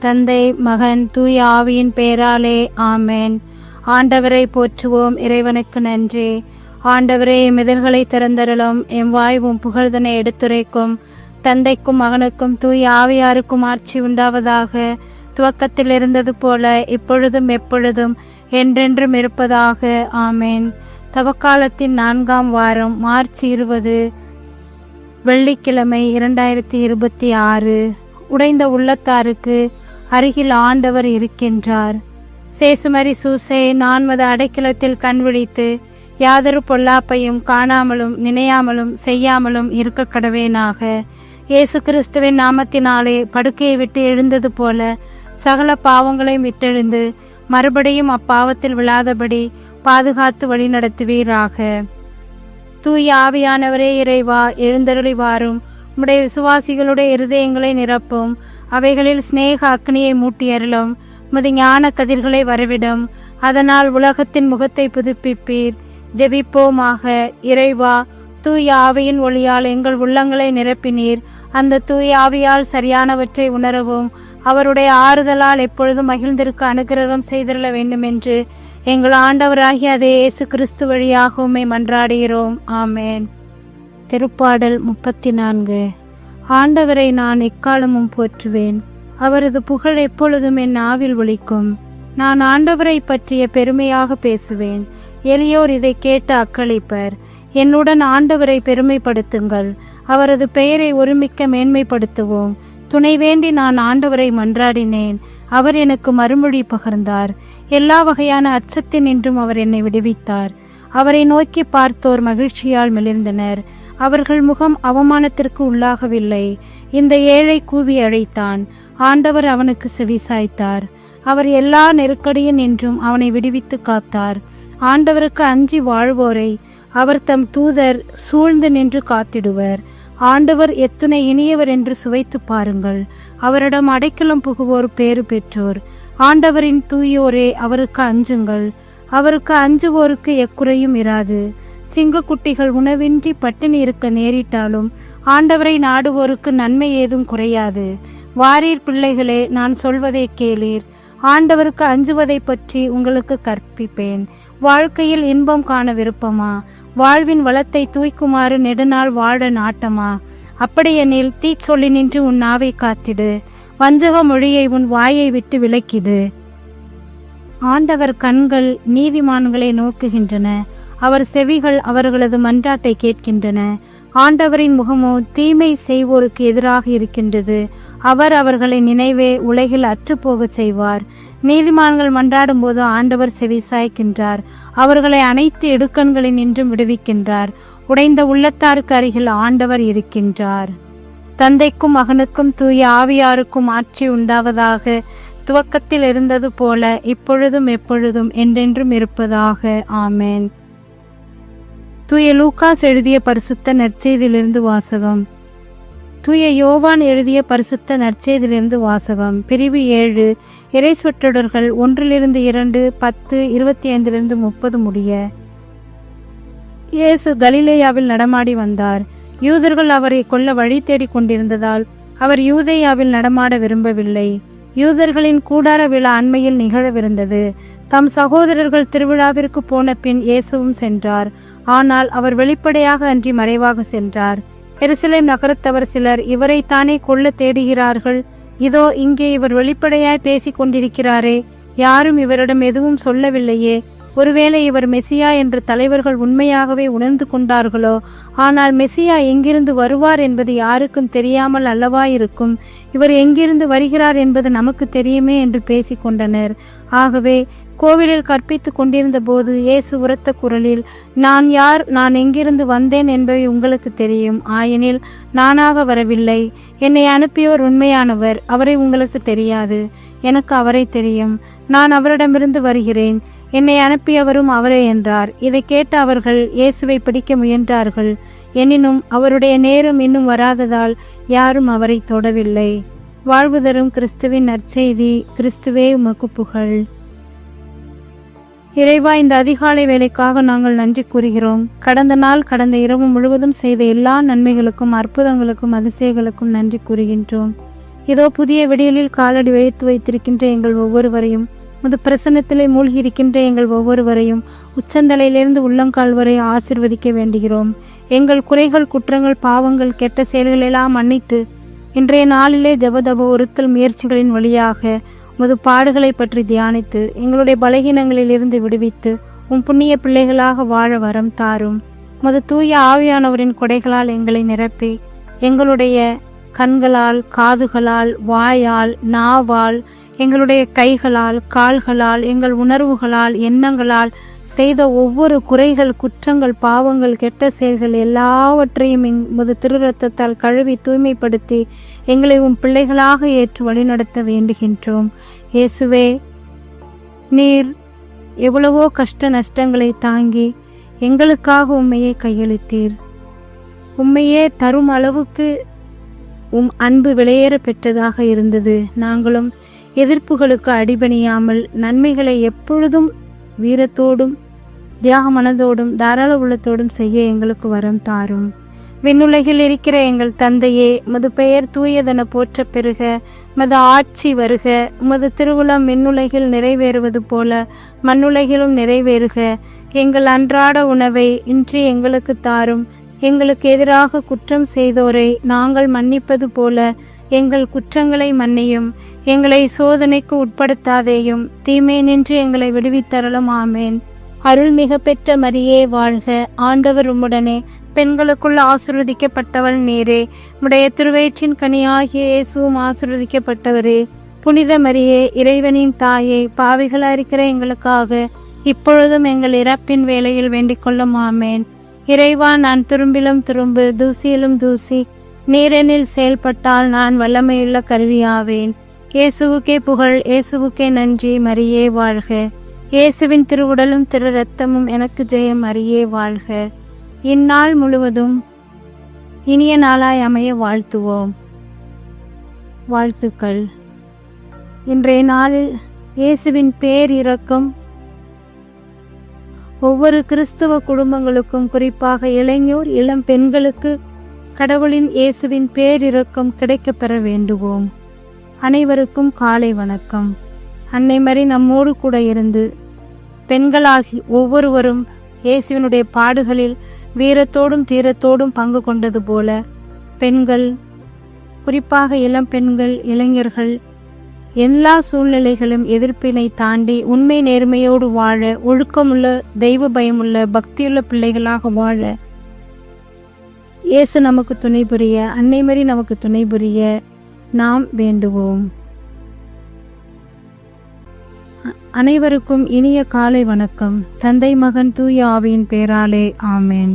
தந்தை, மகன், தூய ஆவியின் பெயராலே ஆமேன். ஆண்டவரை போற்றுவோம். இறைவனுக்கு நன்றி. ஆண்டவரே, எமிதழ்களை திறந்தருளும். எம் வாய்வும் புகழ்தனை எடுத்துரைக்கும். தந்தைக்கும் மகனுக்கும் தூய ஆவியாருக்கும் ஆட்சி உண்டாவதாக. துவக்கத்தில் இருந்தது போல இப்பொழுதும் எப்பொழுதும் என்றென்றும் இருப்பதாக. ஆமேன். தவக்காலத்தின் 4ஆம் வாரம், மார்ச் 20, வெள்ளிக்கிழமை, 2026. உடைந்த உள்ளத்தாருக்கு அருகில் ஆண்டவர் இருக்கின்றார். சேசுமரி சூசே, நான்மது அடைக்கலத்தில் கண் விழித்து யாதொரு பொல்லாப்பையும் காணாமலும் நினையாமலும் செய்யாமலும் இருக்க கடவேனாக. இயேசு கிறிஸ்துவின் நாமத்தினாலே படுக்கையை விட்டு எழுந்தது போல சகல பாவங்களையும் விட்டெழுந்து மறுபடியும் அப்பாவத்தில் விழாதபடி பாதுகாத்து வழிநடத்துவீராக. தூய ஆவியானவரே இறைவா, எழுந்தருளி வாரும். உம்முடைய விசுவாசிகளுடைய இருதயங்களை நிரப்பும். அவைகளில் சிநேக அக்னியை மூட்டியருளும். உமது ஞான கதிர்களை வரவிடும். அதனால் உலகத்தின் முகத்தை புதுப்பிப்பீர். ஜெபிப்போமாக. இறைவா, தூய ஆவியின் ஒளியால் எங்கள் உள்ளங்களை நிரப்பினீர். அந்த தூய ஆவியால் சரியானவற்றை உணரவும் அவருடைய ஆறுதலால் எப்பொழுதும் மகிழ்ந்திருக்க அனுக்கிரகம் செய்திருள வேண்டும் என்று எங்கள் ஆண்டவராகிய அதே இயேசு கிறிஸ்து வழியாக உம்மை மன்றாடுகிறோம். ஆமேன். திருப்பாடல் 34. ஆண்டவரை நான் எக்காலமும் போற்றுவேன். அவரது புகழ் எப்பொழுதும் என் நாவில் ஒலிக்கும். நான் ஆண்டவரை பற்றிய பெருமையாக பேசுவேன். எளியோர் இதை கேட்டு அக்களிப்பர். என்னுடன் ஆண்டவரை பெருமைப்படுத்துங்கள். அவரது பெயரை ஒருமிக்க மேன்மைப்படுத்துவோம். துணை வேண்டி நான் ஆண்டவரை மன்றாடினேன். அவர் எனக்கு மறுமொழி பகர்ந்தார். எல்லா வகையான அச்சத்தினின்றும் அவர் என்னை விடுவித்தார். அவரை நோக்கி பார்த்தோர் மகிழ்ச்சியால் மெலிர்ந்தனர். அவர்கள் முகம் அவமானத்திற்கு உள்ளாகவில்லை. இந்த ஏழை கூவி அழைத்தான். ஆண்டவர் அவனுக்கு செவிசாய்த்தார். அவர் எல்லா நெருக்கடியின் நின்றும் அவனை விடுவித்து காத்தார். ஆண்டவருக்கு அஞ்சி வாழ்வோரை அவர் தம் தூதர் சூழ்ந்து நின்று காத்திடுவர். ஆண்டவர் எத்துணை இனியவர் என்று சுவைத்து பாருங்கள். அவரிடம் அடைக்கலம் புகுவோர் பேறு பெற்றோர். ஆண்டவரின் தூயோரே, அவருக்கு அஞ்சுங்கள். அவருக்கு அஞ்சுவோருக்கு எக்குறையும் இராது. சிங்கக்குட்டிகள் உணவின்றி பட்டினி இருக்க நேரிட்டாலும் ஆண்டவரை நாடுவோருக்கு நன்மை ஏதும் குறையாது. வாரீர் பிள்ளைகளே, நான் சொல்வதை கேளீர். ஆண்டவருக்கு அஞ்சுவதை பற்றி உங்களுக்கு கற்பிப்பேன். வாழ்க்கையில் இன்பம் காண விருப்பமா? வாழ்வின் வளத்தை தூய்க்குமாறு நெடுநாள் வாழ நாட்டமா? அப்படியெனில் தீச்சொல்லி நின்று உன் நாவை காத்திடு. வஞ்சக மொழியை உன் வாயை விட்டு விலக்கிடு. ஆண்டவர் கண்கள் நீதிமான்களை நோக்குகின்றன. அவர் செவிகள் அவர்களது மன்றாட்டை கேட்கின்றன. ஆண்டவரின் முகமோ தீமை செய்வோருக்கு எதிராக இருக்கின்றது. அவர் அவர்களை நினைவே உலகில் அற்றுப்போகச் செய்வார். நீதிமான்கள் மன்றாடும் போது ஆண்டவர் செவி சாய்க்கின்றார். அவர்களை அனைத்து இடுக்கண்களில் நின்றும் விடுவிக்கின்றார். உடைந்த உள்ளத்தாருக்கு அருகில் ஆண்டவர் இருக்கின்றார். தந்தைக்கும் மகனுக்கும் தூய ஆவியாருக்கும் ஆட்சி உண்டாவதாக. துவக்கத்தில் இருந்தது போல இப்பொழுதும் எப்பொழுதும் என்றென்றும் இருப்பதாக. ஆமேன். தூய லூக்காஸ் எழுதிய பரிசுத்த நற்செய்தியிலிருந்து வாசகம். தூய யோவான் எழுதிய பரிசுத்த நற்செய்தியிலிருந்து வாசகம். பிரிவு 7. இறை சொற்றொடர்கள் 1-2, 10, 25-30 முடிய. இயேசு கலிலேயாவில் நடமாடி வந்தார். யூதர்கள் அவரை கொல்ல வழி தேடிக் கொண்டிருந்ததால் அவர் யூதேயாவில் நடமாட விரும்பவில்லை. யூதர்களின் கூடார விழா அண்மையில் நிகழவிருந்தது. தம் சகோதரர்கள் திருவிழாவிற்கு போன பின் இயேசுவும் சென்றார். ஆனால் அவர் வெளிப்படையாக அன்றி மறைவாக சென்றார். எருசலேம் நகரத்தவர் சிலர் இவரைத்தானே கொல்ல தேடுகிறார்கள். இதோ இங்கே இவர் வெளிப்படையாய் பேசிக் கொண்டிருக்கிறாரே, யாரும் இவரிடம் எதுவும் சொல்லவில்லையே. ஒருவேளை இவர் மெசியா என்று தலைவர்கள் உண்மையாகவே உணர்ந்து கொண்டார்களோ? ஆனால் மெசியா எங்கிருந்து வருவார் என்பது யாருக்கும் தெரியாமல் அல்லவா இருக்கும். இவர் எங்கிருந்து வருகிறார் என்பது நமக்கு தெரியுமே என்று பேசிக்கொண்டனர். ஆகவே கோவிலில் கற்பித்து கொண்டிருந்த போது இயேசு உரத்த குரலில், நான் யார், நான் எங்கிருந்து வந்தேன் என்பவை உங்களுக்கு தெரியும். ஆயினில் நானாக வரவில்லை, என்னை அனுப்பியவர் உண்மையானவர். அவரை உங்களுக்கு தெரியாது, எனக்கு அவரை தெரியும். நான் அவரிடமிருந்து வருகிறேன், என்னை அனுப்பியவரும் அவரே என்றார். இதை கேட்ட அவர்கள் இயேசுவை பிடிக்க முயன்றார்கள். எனினும் அவருடைய நேரம் இன்னும் வராததால் யாரும் அவரை தொடவில்லை. வாழ்வு தரும் கிறிஸ்துவின் நற்செய்தி. கிறிஸ்துவே உமக்கு புகழ். இறைவா, இந்த அதிகாலை வேலைக்காக நாங்கள் நன்றி கூறுகிறோம். கடந்த இரவு முழுவதும் செய்த எல்லா நன்மைகளுக்கும் அற்புதங்களுக்கும் அதிசயங்களுக்கும் நன்றி கூறுகின்றோம். இதோ புதிய விடியலில் காலடி வைத்து வைத்திருக்கின்ற எங்கள் ஒவ்வொருவரையும், முது பிரசன்னத்திலே மூழ்கி இருக்கின்ற எங்கள் ஒவ்வொருவரையும் உச்சந்தலையிலிருந்து உள்ளங்கால் வரை ஆசிர்வதிக்க வேண்டுகிறோம். எங்கள் குறைகள், குற்றங்கள், பாவங்கள், கெட்ட செயல்களெல்லாம் மன்னித்து இன்றைய நாளிலே ஜபதப ஒருத்தல் முயற்சிகளின் வழியாக முது பாடுகளை பற்றி தியானித்து எங்களுடைய பலகீனங்களிலிருந்து விடுவித்து உம் புண்ணிய பிள்ளைகளாக வாழ வரம் தாரும். முது தூய ஆவியானவரின் கொடைகளால் எங்களை நிரப்பி எங்களுடைய கண்களால், காதுகளால், வாயால், நாவால், எங்களுடைய கைகளால், கால்களால், எங்கள் உணர்வுகளால், எண்ணங்களால் செய்த ஒவ்வொரு குறைகள், குற்றங்கள், பாவங்கள், கெட்ட செயல்கள் எல்லாவற்றையும் எமது திருரத்தத்தால் கழுவி தூய்மைப்படுத்தி எங்களை உம் பிள்ளைகளாக ஏற்று வழிநடத்த வேண்டுகின்றோம். இயேசுவே, நீர் எவ்வளவோ கஷ்ட நஷ்டங்களை தாங்கி எங்களுக்காக உம்மையே கையளித்தீர். உம்மையே தரும் அளவுக்கு உம் அன்பு விலையேற பெற்றதாக இருந்தது. நாங்களும் எதிர்ப்புகளுக்கு அடிபணியாமல் நன்மைகளை எப்பொழுதும் வீரத்தோடும் தியாக மனதோடும் தாராள உள்ளத்தோடும் செய்ய எங்களுக்கு வரம் தாரும். விண்ணுலகில் இருக்கிற எங்கள் தந்தையே, உமது பெயர் தூயதென போற்ற பெறுக. உமது ஆட்சி வருக. உமது திருவுளம் விண்ணுலகில் நிறைவேறுவது போல மண்ணுலகிலும் நிறைவேறுக. எங்கள் அன்றாட உணவை இன்று எங்களுக்கு தாரும். எங்களுக்கு எதிராக குற்றம் செய்தோரை நாங்கள் மன்னிப்பது போல எங்கள் குற்றங்களை மன்னியும். எங்களை சோதனைக்கு உட்படுத்தாதேயும், தீமை நின்று எங்களை விடுவித்தருளும். ஆமேன். அருள்மிக பெற்ற மரியே வாழ்க. ஆண்டவர் உம்முடனே, பெண்களுக்குள் ஆசீர்வதிக்கப்பட்டவள் நீரே. உம்முடைய திருவயிற்றின் கனியாகிய இயேசுவும் ஆசீர்வதிக்கப்பட்டவரே. புனித மரியே, இறைவனின் தாயே, பாவிகளாக இருக்கிற எங்களுக்காக இப்பொழுதும் எங்கள் இறப்பின் வேளையில் வேண்டிக் கொள்ளும். ஆமேன். இறைவா, நான் துரும்பிலும் துரும்பு, தூசியிலும் தூசி, நீரெனில் செயல்பட்டால் நான் வல்லமையுள்ள கருவியாவேன். இயேசுவுக்கே புகழ், இயேசுவுக்கே நன்றி. மரியே வாழ்க. இயேசுவின் திருவுடலும் திரு இரத்தமும் எனக்கு ஜெயம். மரியே வாழ்க. இந்நாள் முழுவதும் இனிய நாளாய் அமைய வாழ்த்துவோம். வாழ்த்துக்கள். இன்றைய நாளில் இயேசுவின் பேரிரக்கம் ஒவ்வொரு கிறிஸ்துவ குடும்பங்களுக்கும், குறிப்பாக இளைஞர், இளம் பெண்களுக்கு கடவுளின் இயேசுவின் பேரிரக்கம் கிடைக்கப்பெற வேண்டுவோம். அனைவருக்கும் காலை வணக்கம். அன்னை மரி நம்மோடு கூட இருந்து பெண்களாகி ஒவ்வொருவரும் இயேசுவினுடைய பாடுகளில் வீரத்தோடும் தீரத்தோடும் பங்கு கொண்டது போல பெண்கள், குறிப்பாக இளம் பெண்கள், இளைஞர்கள் எல்லா சூழ்நிலைகளும் எதிர்ப்பினை தாண்டி உண்மை நேர்மையோடு வாழ, ஒழுக்கமுள்ள, தெய்வ பயமுள்ள, பக்தியுள்ள பிள்ளைகளாக வாழ இயேசு நமக்கு துணை புரிய, அன்னை மரி நமக்கு துணை புரிய நாம் வேண்டுவோம். அனைவருக்கும் இனிய காலை வணக்கம். தந்தை, மகன், தூய ஆவியின் பேராலே. ஆமேன்.